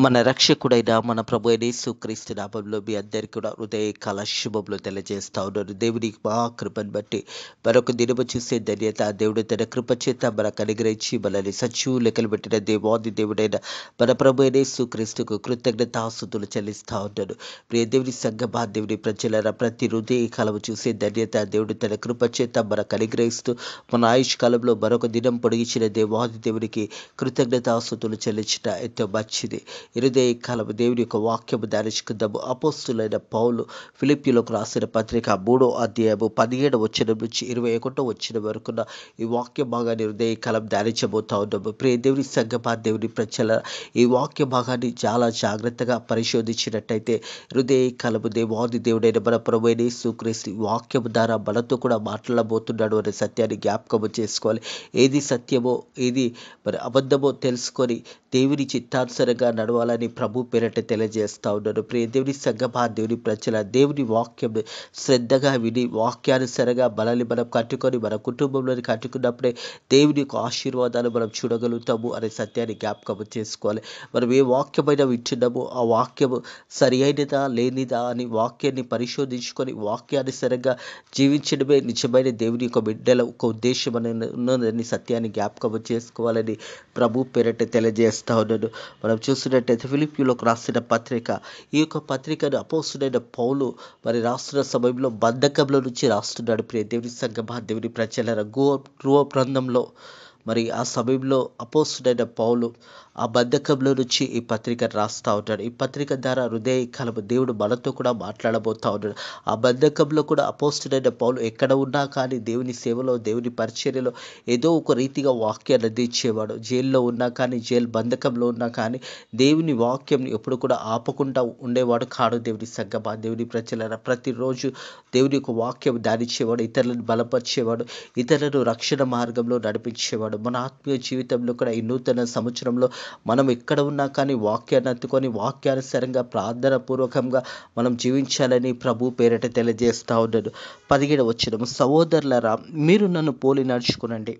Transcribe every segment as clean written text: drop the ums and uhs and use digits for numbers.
మన రక్షకుడైన మన ప్రభు అయిన యేసుక్రీస్తు నామములో మీ అందరికీ కూడా హృదయకాల శుభములు తెలియజేస్తా ఉన్నాను. దేవుని కృపను బట్టి మరొక దినము చూసే ధన్యత దేవుడు తన కృప చేత మనకు అనుగ్రహించి మనల్ని సజీవ లెక్కలు పెట్టిన దేవాది దేవుడైన మన ప్రభు అయిన యేసుక్రీస్తుకు కృతజ్ఞతాస్తుతులు చెల్లిస్తా ఉన్నాను. ప్రియ దేవుని సంగమా దేవుని ప్రజల ప్రతి హృదయ కాలము చూసే ధన్యత దేవుడు తన కృప చేత మనకు అనుగ్రహిస్తూ మన ఆయుష్ కాలంలో మరొక దినం పొడిగించిన దేవాది దేవునికి కృతజ్ఞతాస్తుతులు చెల్లించిన ఎంతో మంచిది. హృదయ కాలము దేవుని యొక్క వాక్యము ధ్యానించుకుందాము. అపోస్తులైన పౌలు ఫిలిప్పీలకు రాసిన పత్రిక 3వ అధ్యాయము 17వ వచనం నుంచి 21వ వచనం వరకున్న ఈ వాక్య భాగాన్ని హృదయ కాలం ధ్యానించబోతా ఉన్నాము. ప్రియ దేవుని సంగమా దేవుని ప్రజల ఈ వాక్య భాగాన్ని చాలా జాగ్రత్తగా పరిశోధించినట్టయితే హృదయ కాలము దేవాది దేవుడైన మన ప్రభువైన యేసుక్రీస్తు వాక్యము ద్వారా మనతో కూడా మాట్లాడబోతున్నాడు అనే సత్యాన్ని జ్ఞాపకము చేసుకోవాలి. ఏది సత్యమో ఏది మరి అబద్ధమో తెలుసుకొని దేవుని చిత్తానుసారంగా నడవాలని ప్రభు పేరట తెలియజేస్తా ఉన్నాను. ప్రియ దేవుని సంగమా దేవుని ప్రజల దేవుని వాక్యం శ్రద్ధగా విని వాక్యానుసారంగా మనల్ని మనం కట్టుకొని మన కుటుంబంలోని కట్టుకున్నప్పుడే దేవుని యొక్క ఆశీర్వాదాలు మనం చూడగలుగుతాము అనే సత్యాన్ని జ్ఞాపకం చేసుకోవాలి. మనం ఏ వాక్యమైనా వింటున్నామో ఆ వాక్యము సరి అయినదా లేనిదా అని వాక్యాన్ని పరిశోధించుకొని వాక్యానుసారంగా జీవించడమే నిజమైన దేవుని యొక్క బిడ్డల ఒక ఉద్దేశం ఉన్నదని సత్యాన్ని జ్ఞాపకం చేసుకోవాలని ప్రభు పేరట తెలియజేస్తా ఉన్నాను. మనం చూస్తున్నట్టయితే ఫిలిప్పీలకు రాసిన పత్రిక, ఈ యొక్క పత్రికను అపోస్తుడైన పౌలు మరి రాస్తున్న సమయంలో బంధకంలో నుంచి రాస్తున్నాడు. ప్రియ దేవుని సంగమా దేవుని ప్రజల గృహ ప్రాంతంలో మరి ఆ సమయంలో అపోస్తుడైన పౌలు ఆ బంధకంలో నుంచి ఈ పత్రిక రాస్తా ఉన్నాడు. ఈ పత్రిక ద్వారా హృదయ కాలము దేవుడు మనతో కూడా మాట్లాడబోతా ఉన్నాడు. ఆ బంధకంలో కూడా అపోస్తుడైన పౌలు ఎక్కడ ఉన్నా కానీ దేవుని సేవలో దేవుని పరిచర్యలో ఏదో ఒక రీతిగా వాక్యాన్ని అందించేవాడు. జైల్లో ఉన్నా కానీ జైలు బంధకంలో ఉన్నా కానీ దేవుని వాక్యం ఎప్పుడు కూడా ఆపకుండా ఉండేవాడు కాడు. దేవుని సంగమా దేవుని ప్రజల ప్రతిరోజు దేవుని యొక్క వాక్యం ధ్యానించేవాడు, ఇతరులను బలపరిచేవాడు, ఇతరులను రక్షణ మార్గంలో నడిపించేవాడు. మన ఆత్మీయ జీవితంలో కూడా ఈ నూతన సంవత్సరంలో మనం ఎక్కడ ఉన్నా కానీ వాక్యాన్ని అందుకొని వాక్యానుసారంగా ప్రార్థన పూర్వకంగా మనం జీవించాలని ప్రభు పేరట తెలియజేస్తా ఉన్నాడు. 17వ వచనం, సహోదరులారా మీరు నన్ను పోలి నడుచుకునండి.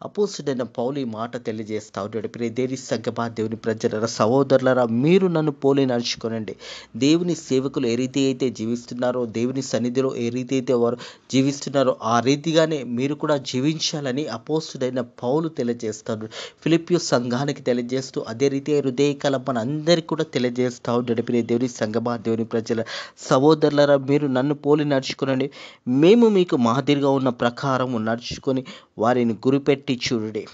అపోస్తుడైన పౌలు ఈ మాట తెలియజేస్తా ఉన్నాడు. ప్రియ దేవుని సంగమా దేవుని ప్రజలారా సహోదరులారా మీరు నన్ను పోలి నడుచుకునండి. దేవుని సేవకులు ఏ రీతి అయితే జీవిస్తున్నారో, దేవుని సన్నిధిలో ఏ రీతి అయితే వారు జీవిస్తున్నారో ఆ రీతిగానే మీరు కూడా జీవించాలని అపోస్తుడైన పౌలు తెలియజేస్తాడు. ఫిలిప్పీ సంఘానికి తెలియజేస్తూ అదే రీతి హృదయకాలం మన అందరికీ కూడా తెలియజేస్తా ఉన్నాడు. ప్రియ దేవుని సంగమా దేవుని ప్రజల సహోదరులారా మీరు నన్ను పోలి నడుచుకునండి. మేము మీకు మాదిరిగా ఉన్న ప్రకారం నడుచుకొని వారిని గురిపెట్టి చూడుడి.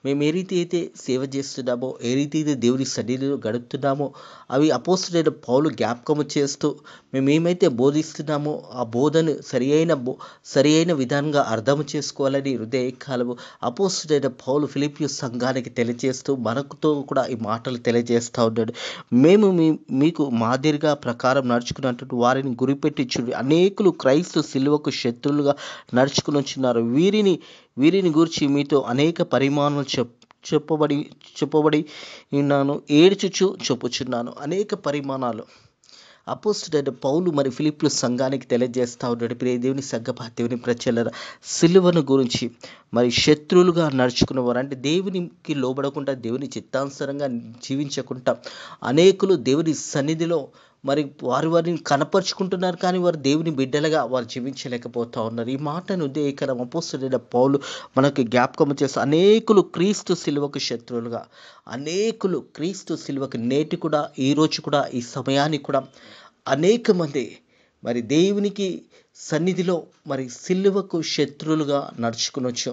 మేము ఏ రీతి అయితే సేవ చేస్తున్నామో, ఏ రీతి అయితే దేవుని సన్నిధిలో గడుపుతున్నామో అవి అపోస్తుడైన పౌలు జ్ఞాపకము చేస్తూ మేము ఏమైతే బోధిస్తున్నామో ఆ బోధను సరి అయిన విధానంగా అర్థం చేసుకోవాలని హృదయకాలము అపోస్తుడైన పౌలు ఫిలిప్పీ సంఘానికి తెలియజేస్తూ మనకుతో కూడా ఈ మాటలు తెలియజేస్తూ ఉన్నాడు. మేము మీకు మాదిరిగా ప్రకారం నడుచుకున్నట్టు వారిని గురిపెట్టి చూడు. అనేకులు క్రైస్తవ శిలువకు శత్రువులుగా నడుచుకుని వచ్చినారు. వీరిని గూర్చి మీతో అనేక పరిమాణాలు చెప్పబడి ఉన్నాను, ఏడ్చుచు చెప్పుచున్నాను. అనేక పరిమాణాలు అపోస్తుడైన పౌలు మరి ఫిలిప్పీ సంఘానికి తెలియజేస్తా ఉన్నాడు. ప్రియ దేవుని సంగమా దేవుని ప్రజల సిలువను గురించి మరి శత్రువులుగా నడుచుకున్నవారు అంటే దేవునికి లోబడకుండా దేవుని చిత్తానుసారంగా జీవించకుండా అనేకులు దేవుని సన్నిధిలో మరి వారిని కనపరుచుకుంటున్నారు కానీ వారు దేవుని బిడ్డలుగా వారు జీవించలేకపోతా ఉన్నారు. ఈ మాటను ఉదయకరం అపోస్తుడైన పౌలు మనకు జ్ఞాపకం చేస్తూ అనేకులు క్రీస్తు శిలువకు శత్రువులుగా, అనేకులు క్రీస్తు శిలువకు నేటి కూడా ఈ రోజు కూడా ఈ సమయానికి కూడా అనేక మంది మరి దేవునికి సన్నిధిలో మరి సిలువకు శత్రువులుగా నడుచుకునొచ్చు,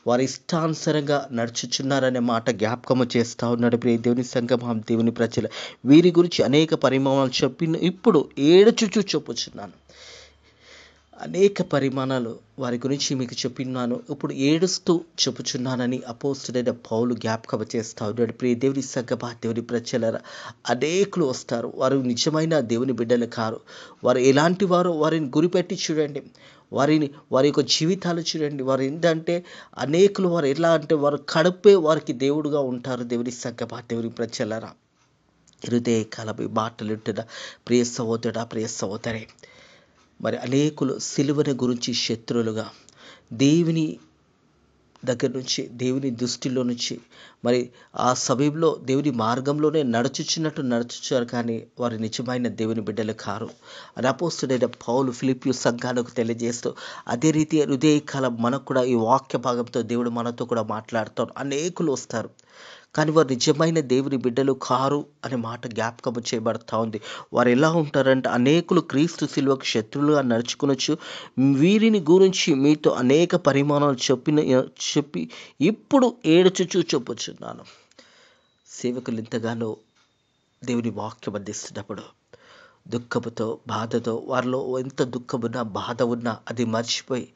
వారి ఇష్టానుసారంగా నడుచుచున్నారనే మాట జ్ఞాపకము చేస్తూ ఉన్నాడు. ప్రియ దేవుని సంగమా దేవుని ప్రజలు వీరి గురించి అనేక పరిమాణాలు చెప్పిన ఇప్పుడు ఏడ్చుచు చెప్పుచున్నాను. అనేక పరిమాణాలు వారి గురించి మీకు చెప్పినాను, ఇప్పుడు ఏడుస్తూ చెప్పుచున్నానని అపోస్తుడైన పౌలు జ్ఞాపకం చేస్తూ ఉన్నాడు. ప్రియ దేవుని సంగమా దేవుని ప్రజల అనేకులు వస్తారు, వారు నిజమైన దేవుని బిడ్డలు కారు. వారు ఎలాంటి వారో వారిని గురిపెట్టి చూడండి, వారి యొక్క జీవితాలు చూడండి. వారు ఏంటంటే అనేకులు వారు ఎలా అంటే వారు కడుపే వారికి దేవుడుగా ఉంటారు. దేవుని సంగమా దేవుని ప్రజలరా హృదయ కలపి మాటలుంటున్న ప్రియ సహోదరుడా ప్రియ సహోదరి, మరి అనేకులు సిలువను గురించి శత్రువులుగా దేవుని దగ్గర నుంచి, దేవుని దృష్టిలో నుంచి, మరి ఆ సమయంలో దేవుని మార్గంలోనే నడుచుచున్నారు, కానీ వారు నిజమైన దేవుని బిడ్డలు కారు అని అపోస్తుడైన పౌలు ఫిలిప్పీ సంఘాలకు తెలియజేస్తూ, అదే రీతి హృదయకాలం మనకు కూడా ఈ వాక్య భాగంతో దేవుడు మనతో కూడా మాట్లాడుతారు. అనేకులు వస్తారు, కానీ వారు నిజమైన దేవుని బిడ్డలు కారు అనే మాట జ్ఞాపకం చేయబడతా ఉంది. వారు ఎలా ఉంటారంటే, అనేకులు క్రీస్తు శిలువకు శత్రువులుగా నడుచుకొనొచ్చు, వీరిని గురించి మీతో అనేక పరిమాణాలు చెప్పి ఇప్పుడు ఏడుచుచూ చెప్పుచున్నాను. సేవకులు ఇంతగానో దేవుని వాక్యం అందిస్తున్నప్పుడు దుఃఖముతో, బాధతో, వారిలో ఎంత దుఃఖమున్నా, బాధ ఉన్నా అది మర్చిపోయి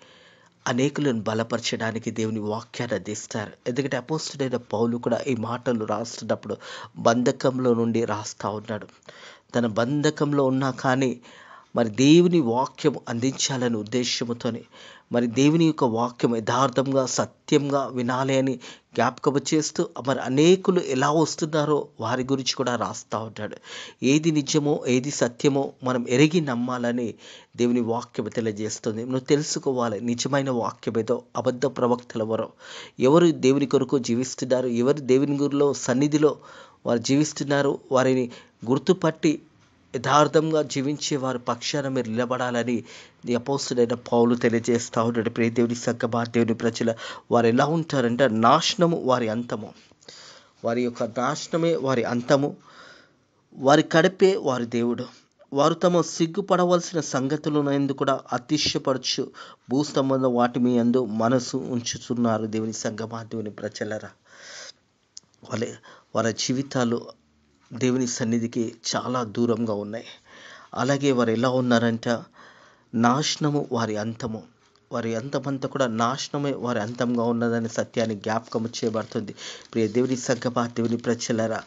అనేకులను బలపరచడానికి దేవుని వాక్యాన్ని అందిస్తారు. ఎందుకంటే అపోస్తుడైన పౌలు కూడా ఈ మాటలు రాస్తున్నప్పుడు బంధకంలో నుండి రాస్తూ ఉన్నాడు. తన బంధకంలో ఉన్నా కానీ మరి దేవుని వాక్యం అందించాలని ఉద్దేశంతోనే, మరి దేవుని యొక్క వాక్యం యథార్థంగా సత్యంగా వినాలి అని జ్ఞాపకం చేస్తూ, మరి అనేకులు ఎలా వస్తున్నారో వారి గురించి కూడా రాస్తూ ఉంటాడు. ఏది నిజమో ఏది సత్యమో మనం ఎరిగి నమ్మాలని దేవుని వాక్యం తెలియజేస్తుంది. నువ్వు తెలుసుకోవాలి, నిజమైన వాక్యం ఏదో, అబద్ధ ప్రవక్తలు ఎవరు దేవుని కొరకు జీవిస్తున్నారు, ఎవరు దేవుని గురిలో సన్నిధిలో వారు జీవిస్తున్నారు, వారిని గుర్తుపట్టి యథార్థంగా జీవించే వారి పక్షాన మీరు నిలబడాలని అపోస్తుడైన పౌలు తెలియజేస్తూ ఉన్నాడు. ప్రియ దేవుని సంగమా, దేవుని ప్రజల వారు ఎలా ఉంటారంటే, నాశనము వారి అంతము, వారి యొక్క నాశనమే వారి అంతము, వారి కడిపే వారి దేవుడు. వారు తమ సిగ్గుపడవలసిన సంగతులను కూడా అతిశయపరచు భూస్తంభంలో వాటి మీ యందు మనసు ఉంచుతున్నారు. దేవుని సంగమా, దేవుని ప్రజలరా, వారి జీవితాలు దేవుని సన్నిధికి చాలా దూరంగా ఉన్నాయి. అలాగే వారు ఎలా ఉన్నారంట, నాశనము వారి అంతము, వారి అంతమంతా కూడా నాశనమే వారి అంతంగా ఉన్నదని సత్యాన్ని జ్ఞాపకం చేయబడుతుంది. ప్రియ దేవుని సంగమా, దేవుని ప్రజలరా,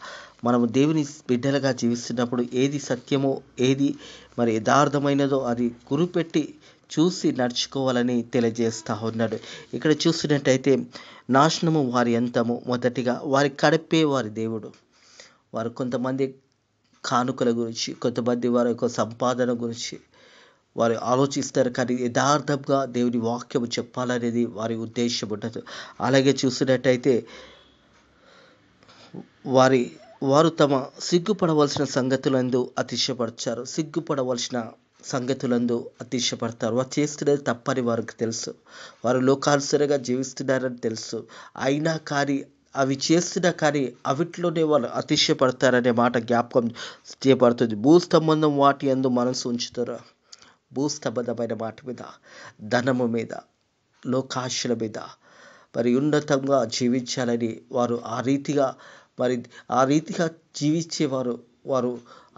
మనము దేవుని బిడ్డలుగా జీవిస్తున్నప్పుడు ఏది సత్యమో ఏది మరి యథార్థమైనదో అది గురిపెట్టి చూసి నడుచుకోవాలని తెలియజేస్తూ ఉన్నాడు. ఇక్కడ చూసినట్టయితే నాశనము వారి అంతము, మొదటిగా వారి కడిపే వారి దేవుడు. వారు కొంతమంది కానుకల గురించి, కొంతమంది వారి యొక్క సంపాదన గురించి వారు ఆలోచిస్తారు, కానీ యథార్థంగా దేవుని వాక్యం చెప్పాలనేది వారి ఉద్దేశం ఉండదు. అలాగే చూసినట్టయితే వారు తమ సిగ్గుపడవలసిన సంగతులందు అతిశయపడతారు. వారు చేస్తున్నది తప్పని వారికి తెలుసు, వారు లోకానుసరంగా జీవిస్తున్నారని తెలుసు, అయినా కానీ అవి చేస్తున్నా కానీ అవిట్లోనే వాళ్ళు అతిశయపడతారనే మాట జ్ఞాపకం చేయబడుతుంది. భూస్తంభం వాటి యందు మనసు ఉంచుతారు. భూస్తంభమైన వాటి మీద, ధనము మీద, లోకాశల మీద మరి ఉన్నతంగా జీవించాలని వారు ఆ రీతిగా జీవించేవారు వారు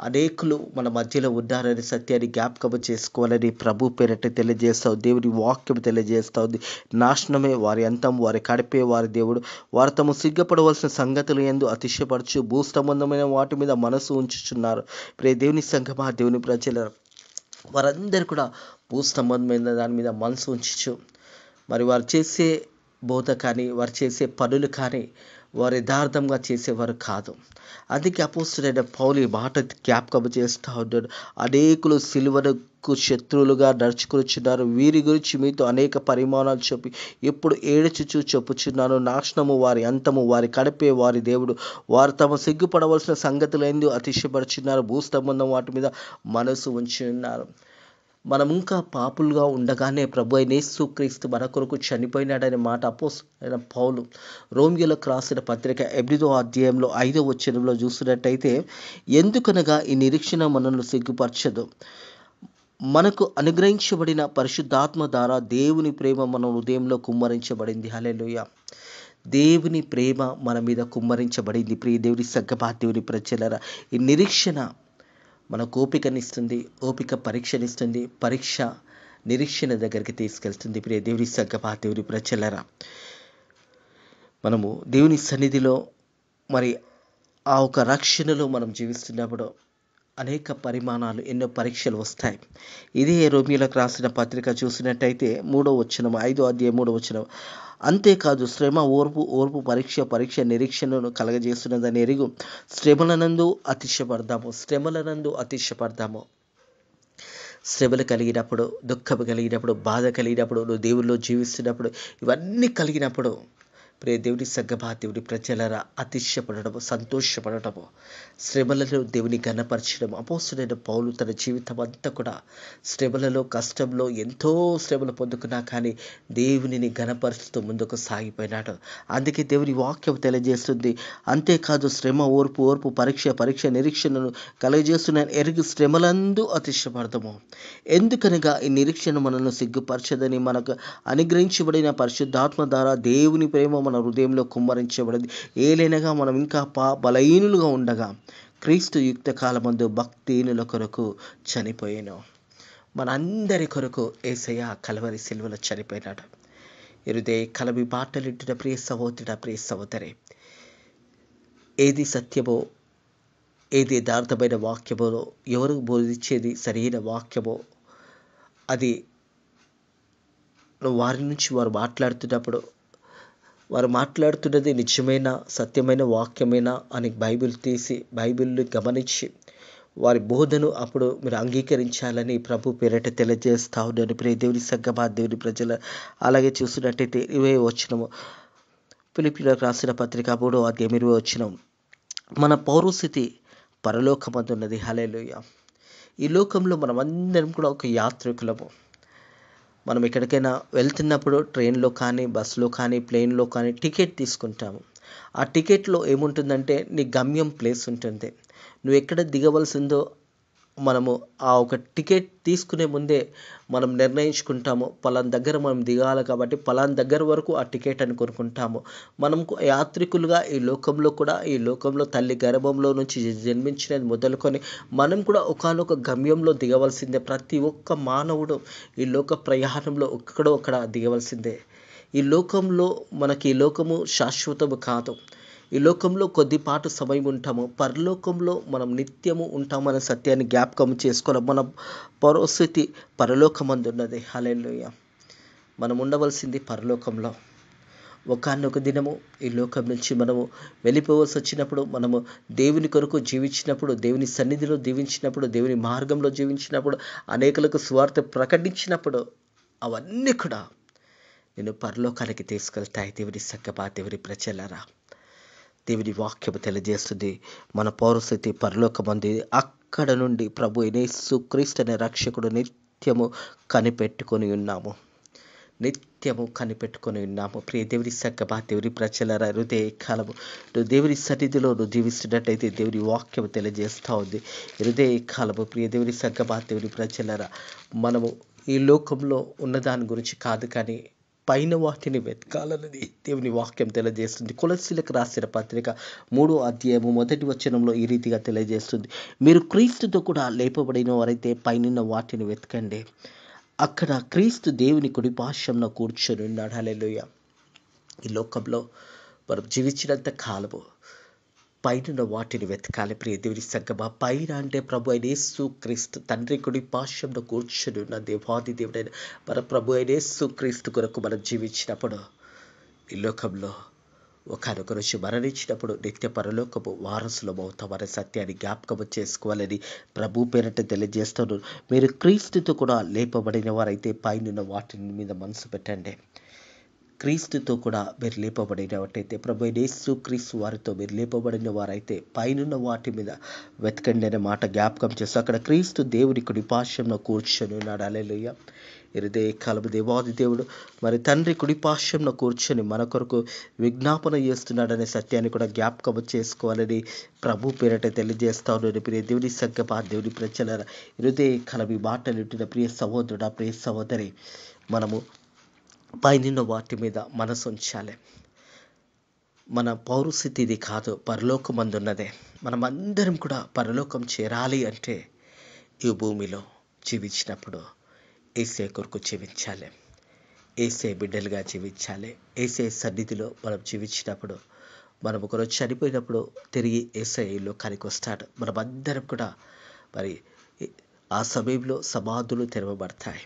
అనేకులు మన మధ్యలో ఉన్నారని సత్యాన్ని జ్ఞాపకం చేసుకోవాలని ప్రభు పేరట తెలియజేస్తావు. దేవుని వాక్యం తెలియజేస్తుంది. నాశనమే వారి అంతం, వారి కడిపే వారి దేవుడు. వారు తమ సిగ్గుపడవలసిన సంగతులు యందు అతిశయపరచు భూసంబంధమైన వాటి మీద మనసు ఉంచుచున్నారు. ప్రియ దేవుని సంగమా, దేవుని ప్రజల వారందరూ కూడా భూసంబంధమైన దాని మీద మనసు ఉంచు, మరి వారు చేసే బోధ కానీ, వారు చేసే పనులు కానీ వారు యథార్థంగా చేసేవారు కాదు. అందుకే అపోస్తుడైన పౌలు ఈ మాట జ్ఞాపకం చేస్తూ ఉన్నాడు. అనేకులు సిలువకు శత్రువులుగా నడుచుకొనిచున్నారు, వీరి గురించి మీతో అనేక పరిమాణాలు చెప్పి ఎప్పుడు ఏడుచుచూ చెప్పుచున్నాను. నాశనము వారి అంతము, వారి కడిపే వారి దేవుడు. వారు తమ సిగ్గుపడవలసిన సంగతులు ఎందుకు అతిశయపడుచున్నారు, భూస్తంభం వాటి మీద మనసు ఉంచి ఉన్నారు. మనం ఇంకా పాపులుగా ఉండగానే ప్రభు అయిన యేసుక్రీస్తు మన కొరకు చనిపోయినాడనే మాట అపోస్తలుడైన పౌలు రోమియోలకు రాసిన పత్రిక 8వ అధ్యాయంలో 5వ వచనంలో చూసినట్టయితే, ఎందుకనగా ఈ నిరీక్షణ మనల్ని సిగ్గుపరచదు, మనకు అనుగ్రహించబడిన పరిశుద్ధాత్మ ద్వారా దేవుని ప్రేమ మన హృదయంలో కుమ్మరించబడింది. హల్లెలూయా. దేవుని ప్రేమ మన మీద కుమ్మరించబడింది. ప్రియ దేవుని సంగమా, దేవుని ప్రజలరా, ఈ నిరీక్షణ మనకు ఓపికనిస్తుంది, ఓపిక పరీక్షనిస్తుంది, పరీక్ష నిరీక్షణ దగ్గరికి తీసుకెళ్తుంది. ప్రియ దేవుని సంగమా, దేవుని ప్రజలరా, మనము దేవుని సన్నిధిలో మరి ఆ ఒక రక్షణలో మనం జీవిస్తున్నప్పుడు అనేక పరిమాణాలు, ఎన్నో పరీక్షలు వస్తాయి. ఇదే రోమియోలకు రాసిన పత్రిక చూసినట్టయితే 3వ వచనం, 5వ అధ్యాయం 3వ వచనం, అంతేకాదు శ్రమ ఓర్పు పరీక్ష నిరీక్షణను కలగజేస్తున్నదని ఎరుగు శ్రమలనందు అతిశయపడదాము. శ్రమలు కలిగినప్పుడు, దుఃఖము కలిగినప్పుడు, బాధ కలిగినప్పుడు, నువ్వు దేవుల్లో జీవిస్తున్నప్పుడు, ఇవన్నీ కలిగినప్పుడు ప్రియ దేవుని సంగమా, దేవుని ప్రజలరా, అతిశయపడటము, సంతోషపడటము, శ్రమలలో దేవుని ఘనపరచడం. అపోస్తుడైన పౌలు తన జీవితం అంతా కూడా శ్రమలలో, కష్టంలో ఎంతో శ్రమలు పొందుకున్నా కానీ దేవునిని ఘనపరుస్తూ ముందుకు సాగిపోయినాడు. అందుకే దేవుని వాక్యం తెలియజేస్తుంది. అంతేకాదు శ్రమ, ఓర్పు, పరీక్ష నిరీక్షణను కలుగజేస్తున్న ఎరుగు శ్రమలందు అతిశయపడతాము. ఎందుకనగా ఈ నిరీక్షణ మనల్ని సిగ్గుపరచదని, మనకు అనుగ్రహించబడిన పరిశుద్ధాత్మ ద్వారా దేవుని ప్రేమ మన హృదయంలో కుమ్మరించబడింది. ఏలైనగా మనం ఇంకా బలహీనులుగా ఉండగా క్రీస్తు యుక్త కాలమందు భక్తిహీనుల కొరకు చనిపోయాను. మనందరి కొరకు యేసయ్య కలవరి సిలువలో చనిపోయినాడు. హృదయ కలవి పాటలింటున్న ప్రియ సహోదరుడా, ప్రియ సహోదరి, ఏది సత్యమో, ఏది యథార్థమైన వాక్యమో, ఎవరు బోధించేది సరైన వాక్యమో, అది వారి నుంచి వారు మాట్లాడుతున్నప్పుడు వారు మాట్లాడుతున్నది నిజమైన సత్యమైన వాక్యమేనా అని బైబిల్ని గమనించి వారి బోధను అప్పుడు మీరు అంగీకరించాలని ప్రభు పేరిట తెలియజేస్తా ఉన్నాను. ప్రియ దేవుని సంగమా, దేవుని ప్రజల, అలాగే చూస్తున్నట్టయితే 20వ వచనము, ఫిలిప్పీయులకు రాసిన పత్రిక 3వ అధ్యాయం 20వ వచనం, మన పౌరస్థితి పరలోకమందున్నది. హల్లెలూయా. ఈ లోకంలో మనమందరం కూడా ఒక యాత్రికులము. మనం ఎక్కడికైనా వెళ్తున్నప్పుడు ట్రైన్లో కానీ, బస్సులో కానీ, ప్లేన్లో కానీ టికెట్ తీసుకుంటాము. ఆ టికెట్లో ఏముంటుందంటే నీ గమ్యం ప్లేస్ ఉంటుంది. నువ్వు ఎక్కడ దిగవలసిందో మనము ఆ ఒక టికెట్ తీసుకునే ముందే మనం నిర్ణయించుకుంటాము. పలానా దగ్గర మనం దిగాలి కాబట్టి పలానా దగ్గర వరకు ఆ టికెట్ అని కొనుక్కుంటాము. మనం యాత్రికులుగా ఈ లోకంలో తల్లి గర్భంలో నుంచి జన్మించినది మొదలుకొని మనం కూడా ఒకానొక గమ్యంలో దిగవలసిందే. ప్రతి ఒక్క మానవుడు ఈ లోక ప్రయాణంలో ఒక్కడో అక్కడ దిగవలసిందే. ఈ లోకము శాశ్వతము కాదు. ఈ లోకంలో కొద్దిపాటు సమయం ఉంటాము, పరలోకంలో మనం నిత్యము ఉంటామనే సత్యాన్ని జ్ఞాపకం చేసుకోవాలి. మన పరిస్థితి పరలోకమందున్నది. హల్లెలూయా. మనం ఉండవలసింది పరలోకంలో. ఒకానొక దినము ఈ లోకం నుంచి మనము వెళ్ళిపోవలసి వచ్చినప్పుడు, మనము దేవుని కొరకు జీవించినప్పుడు, దేవుని సన్నిధిలో జీవించినప్పుడు, దేవుని మార్గంలో జీవించినప్పుడు, అనేకులకు సువార్త ప్రకటించినప్పుడు అవన్నీ కూడా నేను పరలోకానికి తీసుకెళ్తాయి. దేవుని సంగమా, దేవుని ప్రజలారా, దేవుని వాక్యము తెలియజేస్తుంది. మన పౌరస్థితి పరలోకమంది. అక్కడ నుండి ప్రభు యేసుక్రీస్తు అనే రక్షకుడు నిత్యము కనిపెట్టుకొని ఉన్నాము. ప్రియ దేవుని సంగమా, దేవుని ప్రజలారా, హృదయ కాలము నువ్వు దేవుని సన్నిధిలో నువ్వు జీవిస్తున్నట్టయితే దేవుని వాక్యము తెలియజేస్తూ ఉంది. హృదయ కాలము ప్రియ దేవుని సంగమా, దేవుని ప్రజలారా, మనము ఈ లోకంలో ఉన్నదాని గురించి కాదు కానీ పైన వాటిని వెతకాలన్నది దేవుని వాక్యం తెలియజేస్తుంది. కొలస్సీలకు రాసిన పత్రిక 3వ అధ్యాయము 1వ వచనంలో ఈ రీతిగా తెలియజేస్తుంది, మీరు క్రీస్తుతో కూడా లేపబడిన వారైతే పైనున్న వాటిని వెతకండి, అక్కడ క్రీస్తు దేవుని కుడిపార్శ్వంలో కూర్చొని ఉన్నాడు. హల్లెలూయా. ఈ లోకంలో మనం జీవించినంత కాలము పైన వాటిని వెతకాలి. ప్రియ దేవుని సంగమా, పైన అంటే ప్రభు అయిన యేసుక్రీస్తు తండ్రి కుడి పార్శ్వంలో కూర్చొని ఉన్న దేవాది దేవుడైన మన ప్రభు అయిన యేసుక్రీస్తు కొరకు మనం జీవించినప్పుడు ఈ లోకంలో ఒకనొక రోజు మరణించినప్పుడు నిత్య పరలోకము వారసులం అవుతామనే సత్యాన్ని జ్ఞాపకం చేసుకోవాలని ప్రభు పేరిట తెలియజేస్తాను. మీరు క్రీస్తుతో కూడా లేపబడిన వారైతే పైన వాటి మీద మనసు పెట్టండి. క్రీస్తుతో కూడా మీరు లేపబడినట్టయితే, ప్రభు యేసుక్రీస్తు వారితో మీరు లేపబడిన వారైతే పైనున్న వాటి మీద వెతకండి అనే మాట జ్ఞాపకం చేస్తూ అక్కడ క్రీస్తు దేవుని కుడి పార్శ్వంలో కూర్చొని ఉన్నాడు. హల్లెలూయా. హృదయ కాలము దేవాది దేవుడు మరి తండ్రి కుడి పార్శ్వంలో కూర్చొని మన కొరకు విజ్ఞాపన చేస్తున్నాడనే సత్యాన్ని కూడా జ్ఞాపకం చేసుకోవాలని ప్రభు పేరిట తెలియజేస్తా ఉన్నాడు. ప్రియ దేవుని సంగమా, దేవుని ప్రజలారా, హృదయ కలవి మాటలు వింటున్న ప్రియ సహోదరుడా, ప్రియ సహోదరి, మనము పైన వాటి మీద మనసు ఉంచాలి. మన పౌరస్థితి ఇది కాదు, పరలోకమందున్నదే. మనమందరం కూడా పరలోకం చేరాలి అంటే ఈ భూమిలో జీవించినప్పుడు యేసే కొరకు జీవించాలి, యేసే బిడ్డలుగా జీవించాలి. యేసే సన్నిధిలో మనం జీవించినప్పుడు, మనం ఒకరోజు చనిపోయినప్పుడు తిరిగి యేసే ఈ లోకానికి వస్తాడు. మనమందరం కూడా మరి ఆ సమయంలో సమాధులు తెరవబడతాయి.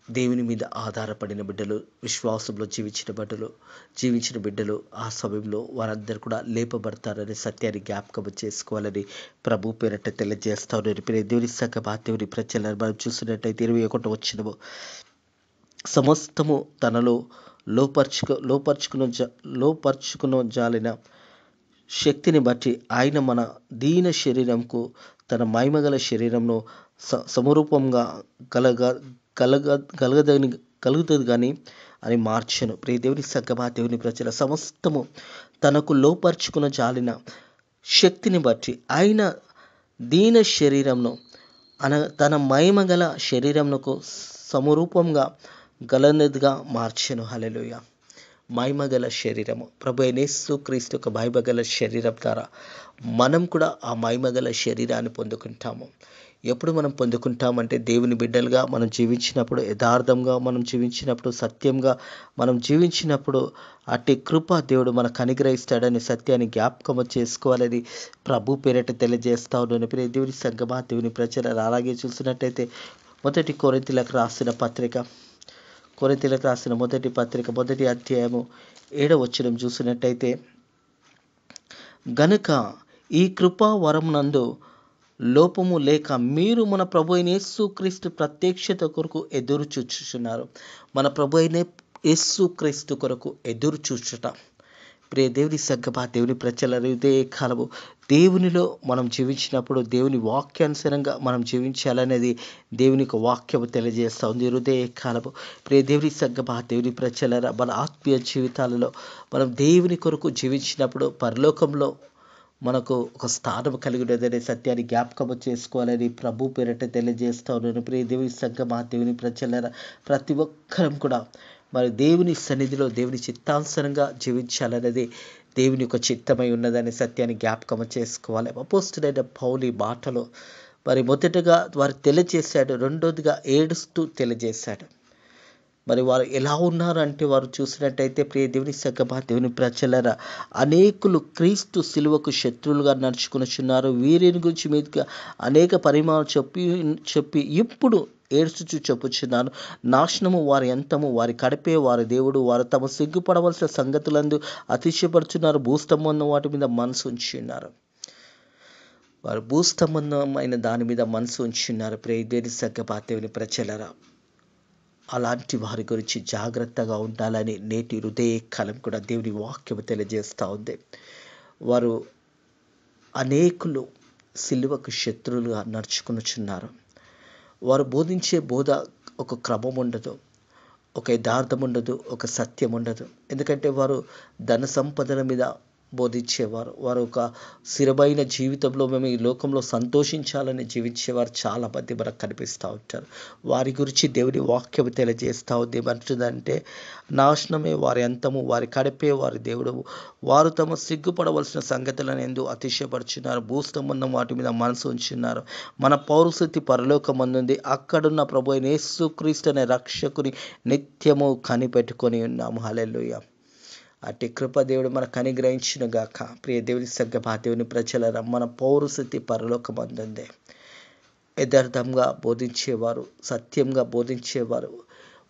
దేవుని మీద ఆధారపడిన బిడ్డలు, విశ్వాసంలో జీవించిన బిడ్డలు ఆ సమయంలో వారందరూ కూడా లేపబడతారనే సత్యాన్ని జ్ఞాపకం చేసుకోవాలని ప్రభు పేరట తెలియజేస్తా ఉన్నారు. దేవుని సంగమా, దేవుని ప్రజలను మనం చూసినట్టయితే 21వ వచనము, సమస్తము తనలో లోపరుచుకున్న జాలిన శక్తిని బట్టి ఆయన మన దీన శరీరంకు తన మహిమగల శరీరంను సమరూపంగా కలుగుతుంది కానీ అని మార్చెను. ప్రియ దేవుని సంగమా, దేవుని ప్రజల, సమస్తము తనకు లోపరుచుకున్న జాలిన శక్తిని బట్టి ఆయన దీన శరీరంను తన మహిమగల శరీరంకు సమరూపంగా గలనదిగా మార్చెను. హల్లెలూయా. మహిమగల శరీరము, ప్రభు అయిన యేసుక్రీస్తు యొక్క మహిమగల శరీరం ద్వారా మనం కూడా ఆ మహిమగల శరీరాన్ని పొందుకుంటాము. ఎప్పుడు మనం పొందుకుంటామంటే దేవుని బిడ్డలుగా మనం జీవించినప్పుడు, యథార్థంగా మనం జీవించినప్పుడు, సత్యంగా మనం జీవించినప్పుడు అట్టి కృప దేవుడు మనకు అనుగ్రహిస్తాడని సత్యాన్ని జ్ఞాపకం చేసుకోవాలని ప్రభు పేరట తెలియజేస్తా ఉన్నాను. దేవుని సంగమా, దేవుని ప్రజలు, అలాగే చూసినట్టయితే మొదటి కొరింథీయులకు రాసిన మొదటి పత్రిక 1వ అధ్యాయము 7వ వచనం చూసినట్టయితే, గనుక ఈ కృపా వరమునందు లోపము లేక మీరు మన ప్రభు అయిన యేసుక్రీస్తు ప్రత్యక్షత కొరకు ఎదురు చూచుచున్నారు. మన ప్రభు అయిన యేసుక్రీస్తు కొరకు ఎదురు చూచుట. ప్రియ దేవుని సంగమా, దేవుని ప్రజల, ఇదే కాలము దేవునిలో మనం జీవించినప్పుడు దేవుని వాక్యానుసారంగా మనం జీవించాలనేది దేవుని యొక్క వాక్యము తెలియజేస్తూ ఉంది. హృదయ కాలము ప్రియ దేవుని సంగమా, దేవుని ప్రజల, మన ఆత్మీయ జీవితాలలో మనం దేవుని కొరకు జీవించినప్పుడు పరలోకంలో మనకు ఒక స్థానం కలిగి ఉన్నదనే సత్యాన్ని జ్ఞాపకం చేసుకోవాలని ప్రభు పేరట తెలియజేస్తూ ఉన్నాను. ప్రియ దేవుని సంగమా, దేవుని ప్రజల, ప్రతి ఒక్కరం కూడా మరి దేవుని సన్నిధిలో దేవుని చిత్తానుసారంగా జీవించాలనేది దేవుని యొక్క చిత్తమై ఉన్నదనే సత్యాన్ని జ్ఞాపకం చేసుకోవాలి. అపోస్తలుడైన పౌలు మాటలో మరి మొదటగా వారు తెలియజేశాడు, రెండోదిగా ఏడుస్తూ తెలియజేశాడు. మరి వారు ఎలా ఉన్నారు అంటే, వారు చూసినట్టయితే ప్రియ దేవుని సంగమా, దేవుని ప్రజలరా, అనేకులు క్రీస్తు సిలువకు శత్రువులుగా నడుచుకునిచున్నారు. వీరిని గురించి మీదుగా అనేక పరిమాణాలు చెప్పి ఇప్పుడు ఏడ్చుచు చెప్పుచున్నాను, నాశనము వారి అంతము, వారి కడిపే వారి దేవుడు. వారు తమ సిగ్గుపడవలసిన సంగతులందు అతిశయపడుచున్నారు, భూస్తంభం వాటి మీద మనసు ఉంచున్నారు. వారు భూస్తంభమైన దాని మీద మనసు ఉంచున్నారు. ప్రియ దేవుని సంగమా, దేవుని ప్రజలరా, అలాంటి వారి గురించి జాగ్రత్తగా ఉండాలని నేటి హృదయ కాలం కూడా దేవుని వాక్యం తెలియజేస్తూ ఉంది. వారు అనేకులు సిలువకు శత్రువులుగా నడుచుకునిచున్నారు. వారు బోధించే బోధ ఒక క్రమం ఉండదు, ఒక యథార్థం ఉండదు, ఒక సత్యం ఉండదు. ఎందుకంటే వారు ధన సంపదల మీద బోధించేవారు. వారు ఒక స్థిరమైన జీవితంలో మేము ఈ లోకంలో సంతోషించాలని జీవించేవారు చాలా మంది మనకు కనిపిస్తూ ఉంటారు. వారి గురించి దేవుని వాక్యం తెలియజేస్తూ ఉంది. ఏమంటుందంటే, నాశనమే వారి అంతము, వారి కడిపే వారి దేవుడు. వారు తమ సిగ్గుపడవలసిన సంగతులను ఎందుకు అతిశయపడుచున్నారు, భూస్తంభం వాటి మీద మనసు ఉంచున్నారు. మన పౌరస్థితి పరలోకమందుంది, అక్కడున్న ప్రభు అయిన యేసుక్రీస్తు అనే రక్షకుని నిత్యము కనిపెట్టుకొని ఉన్నాము. హల్లెలూయా. అట్టి కృప దేవుడు మనకు అనుగ్రహించును గాక. ప్రియ దేవుని సంగమా, దేవుని ప్రజలరా, మన పౌరస్థితి పరలోకమందుంది. యథార్థంగా బోధించేవారు, సత్యంగా బోధించేవారు,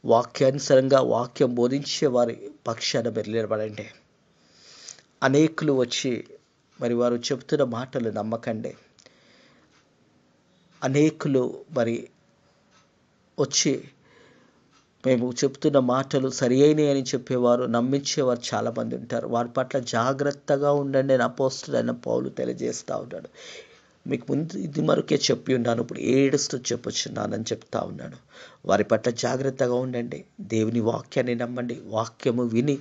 వాక్యానుసారంగా వాక్యం బోధించేవారి పక్షాన నిలబడండి. అనేకులు వచ్చి మరి వారు చెబుతున్న మాటలు నమ్మకండి. అనేకులు మరి వచ్చి మేము చెప్తున్న మాటలు సరి అయినాయి అని చెప్పేవారు, నమ్మించేవారు చాలామంది ఉంటారు. వారి పట్ల జాగ్రత్తగా ఉండండి అని అపోస్తలుడైన పౌలు తెలియజేస్తూ ఉన్నాడు. మీకు ముందు ఇది మరొకే చెప్పి ఉన్నాను, ఇప్పుడు ఏడుస్తూ చెప్పుచున్నానని చెప్తా ఉన్నాడు. వారి పట్ల జాగ్రత్తగా ఉండండి. దేవుని వాక్యాన్ని నమ్మండి. వాక్యము విని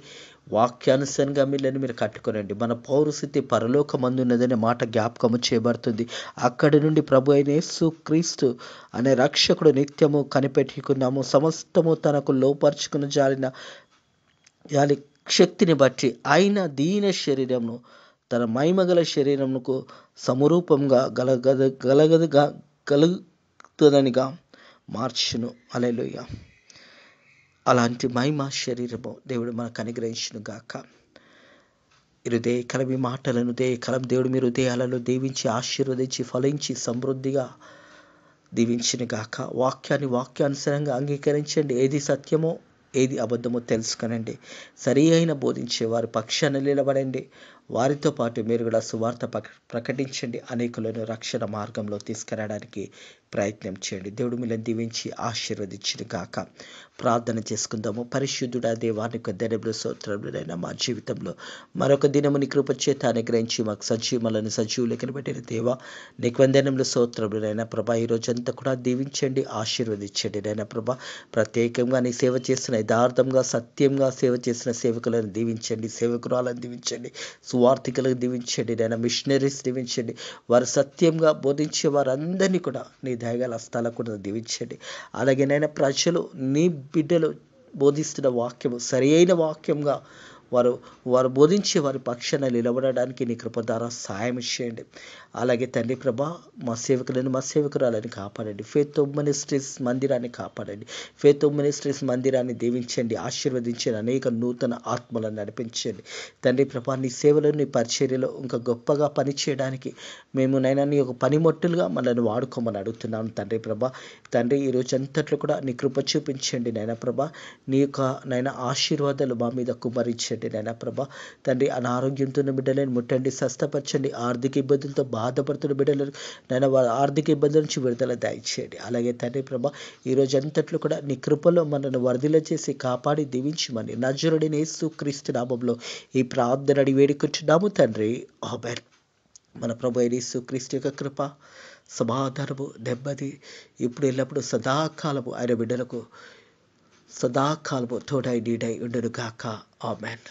వాక్యానుసారంగా మీరు కట్టుకోనండి. మన పౌరస్థితి పరలోకమందున్నదనే మాట జ్ఞాపకము చేయబడుతుంది. అక్కడి నుండి ప్రభు అయిన యేసుక్రీస్తు అనే రక్షకుడు నిత్యము కనిపెట్టుకున్నాము. సమస్తము తనకు లోపరుచుకుని జాలి శక్తిని బట్టి ఆయన దీన శరీరమును తన మహిమగల శరీరమునకు సమరూపంగా కలుగుతుందనిగా మార్చును. హల్లెలూయా. అలాంటి మహిమ శరీరము దేవుడు మనకు అనుగ్రహించును గాక. హృదయ కలం ఈ మాటలను దేవుడు మీ హృదయాలలో దీవించి ఆశీర్వదించి ఫలించి సమృద్ధిగా దీవించిన గాక. వాక్యానుసారంగా అంగీకరించండి. ఏది సత్యమో ఏది అబద్ధమో తెలుసుకనండి. సరి అయిన బోధించే వారి పక్షాన నిలబడండి. వారితో పాటు మీరు కూడా సువార్త ప్రకటించండి. అనేకులను రక్షణ మార్గంలో తీసుకురావడానికి ప్రయత్నం చేయండి. దేవుడు మిమ్మల్ని దీవించి ఆశీర్వదించిన గాక. ప్రార్థన చేసుకుందాము. పరిశుద్ధుడా దేవానికి ధన్యములు స్తోత్రములైనా మా జీవితంలో మరొక దినము నీ కృప చేత అనుగ్రహించి మాకు సజీవులను సజీవులకి పెట్టిన దేవా నీకు వందనములు స్తోత్రములైనా ప్రభా. ఈ రోజంతా కూడా దీవించండి, ఆశీర్వదించండి నైనా ప్రభా. ప్రత్యేకంగా నీ సేవ చేస్తున్న యథార్థంగా సత్యంగా సేవ చేసిన సేవకులను దీవించండి, సేవకురాలను దీవించండి, సువార్థికులకు దీవించండి నైనా, మిషనరీస్ దీవించండి. వారు సత్యంగా బోధించే వారందరినీ కూడా నీ దయగల హస్తాలకు కూడా దీవించండి. అలాగే నైనా ప్రజలు నీ బిడ్డలు బోధిస్తున్న వాక్యము సరి అయిన వాక్యంగా వారు బోధించే వారి పక్షాన నిలబడడానికి నీ కృప ద్వారా సహాయం చేయండి. అలాగే తండ్రి ప్రభా, మా సేవకులను మా సేవకురాలని కాపాడండి. ఫెయిత్ మినిస్ట్రీస్ మందిరాన్ని కాపాడండి. ఫెయిత్ మినిస్ట్రీస్ మందిరాన్ని దీవించండి, ఆశీర్వదించండి. అనేక నూతన ఆత్మలను నడిపించండి తండ్రి ప్రభా. నీ సేవలో నీ పరిచర్యలో ఇంకా గొప్పగా పనిచేయడానికి మేము నైనా నీ యొక్క పనిముట్టులుగా మనల్ని వాడుకోమని అడుగుతున్నాను తండ్రి ప్రభా. తండ్రి ఈ రోజు అంతట్లో కూడా నీ కృప చూపించండి నైనా ప్రభా. నీ యొక్క నైనా ఆశీర్వాదాలు మా మీద కుమరించండి నైనా ప్రభా. తండ్రి అనారోగ్యంతో ఉన్న బిడ్డలను ముట్టండి, స్వస్థపరచండి. ఆర్థిక ఇబ్బందులతో బాధపడుతున్న బిడ్డలను నైనా వారి ఆర్థిక ఇబ్బందుల నుంచి విడుదల దయచేయండి. అలాగే తండ్రి ప్రభా, ఈ రోజు అంతట్లో కూడా నీ కృపలో మనను వర్ధిల్ల చేసి కాపాడి దీవించమని నజరుడైన యేసుక్రీస్తు నామములో ఈ ప్రార్థన అడిగి వేడుకుంటున్నాము తండ్రి, ఆమేన్. మన ప్రభు అయిన యేసుక్రీస్తు యొక్క కృప, సమాధానము, నెమ్మది ఇప్పుడు ఎల్లప్పుడూ సదాకాలము ఆయన బిడ్డలకు సదాకాలము తోడై నీడై ఉండును గాక. ఆమేన్.